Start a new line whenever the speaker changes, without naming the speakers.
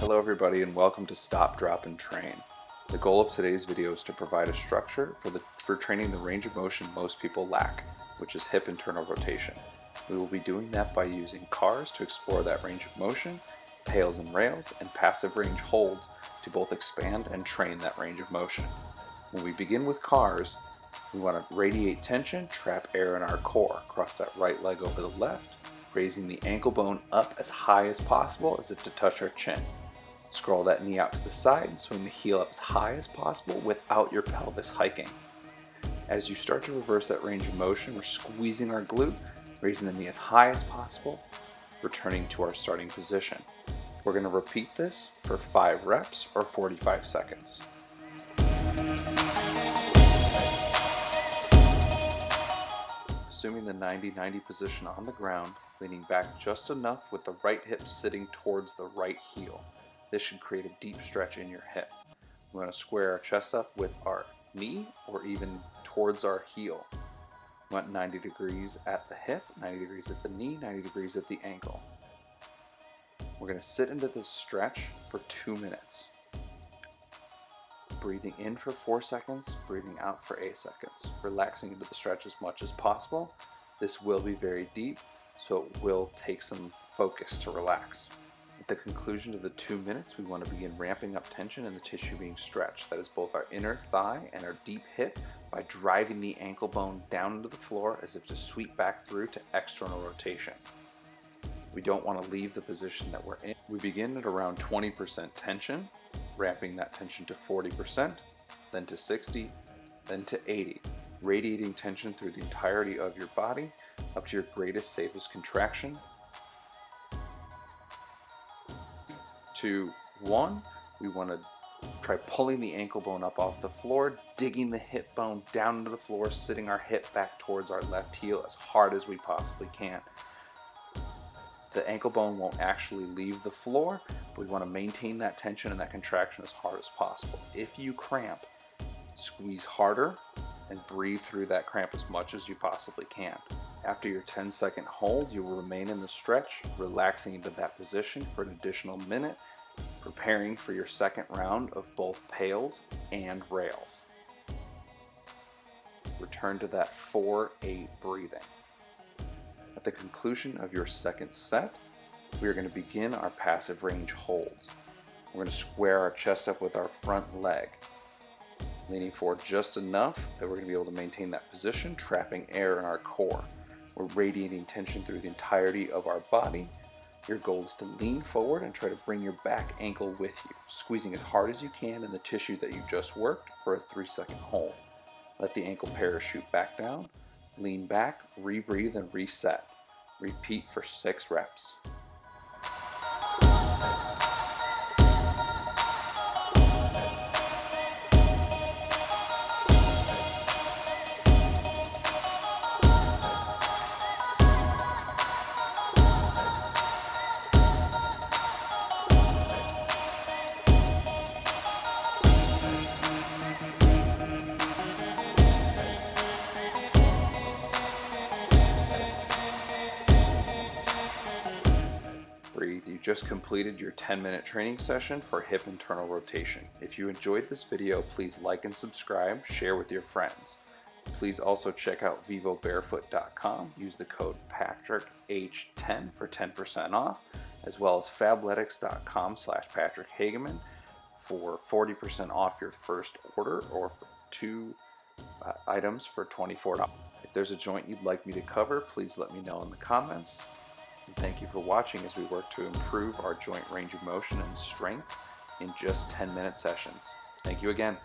Hello everybody and welcome to Stop, Drop, and Train. The goal of today's video is to provide a structure for training the range of motion most people lack, which is hip internal rotation. We will be doing that by using cars to explore that range of motion, pails and rails, and passive range holds to both expand and train that range of motion. When we begin with cars, we want to radiate tension, trap air in our core, cross that right leg over the left, raising the ankle bone up as high as possible as if to touch our chin. Scroll that knee out to the side and swing the heel up as high as possible without your pelvis hiking. As you start to reverse that range of motion, we're squeezing our glute, raising the knee as high as possible, returning to our starting position. We're going to repeat this for 5 reps or 45 seconds. Assuming the 90-90 position on the ground, leaning back just enough with the right hip sitting towards the right heel. This should create a deep stretch in your hip. We want to square our chest up with our knee or even towards our heel. We want 90 degrees at the hip, 90 degrees at the knee, 90 degrees at the ankle. We're going to sit into this stretch for 2 minutes. Breathing in for 4 seconds, breathing out for 8 seconds. Relaxing into the stretch as much as possible. This will be very deep, so it will take some focus to relax. At the conclusion of the 2 minutes, we want to begin ramping up tension in the tissue being stretched. That is both our inner thigh and our deep hip by driving the ankle bone down into the floor as if to sweep back through to external rotation. We don't want to leave the position that we're in. We begin at around 20% tension, ramping that tension to 40%, then to 60%, then to 80%, radiating tension through the entirety of your body up to your greatest, safest contraction. 2, 1, we want to try pulling the ankle bone up off the floor, digging the hip bone down into the floor, sitting our hip back towards our left heel as hard as we possibly can. The ankle bone won't actually leave the floor, but we want to maintain that tension and that contraction as hard as possible. If you cramp, squeeze harder and breathe through that cramp as much as you possibly can. After your 10-second hold, you will remain in the stretch, relaxing into that position for an additional minute, preparing for your second round of both pails and rails. Return to that 4-8 breathing. At the conclusion of your second set, we are going to begin our passive range holds. We're going to square our chest up with our front leg, leaning forward just enough that we're going to be able to maintain that position, trapping air in our core. We're radiating tension through the entirety of our body. Your goal is to lean forward and try to bring your back ankle with you, squeezing as hard as you can in the tissue that you just worked for a 3-second hold. Let the ankle parachute back down, lean back, rebreathe, and reset. Repeat for 6 reps. Breathe. You just completed your 10-minute training session for hip internal rotation. If you enjoyed this video, please like and subscribe, share with your friends. Please also check out vivobarefoot.com. Use the code PatrickH10 for 10% off, as well as fabletics.com/PatrickHageman for 40% off your first order or for 2 items for $24. If there's a joint you'd like me to cover, please let me know in the comments. And thank you for watching as we work to improve our joint range of motion and strength in just 10-minute sessions. Thank you again.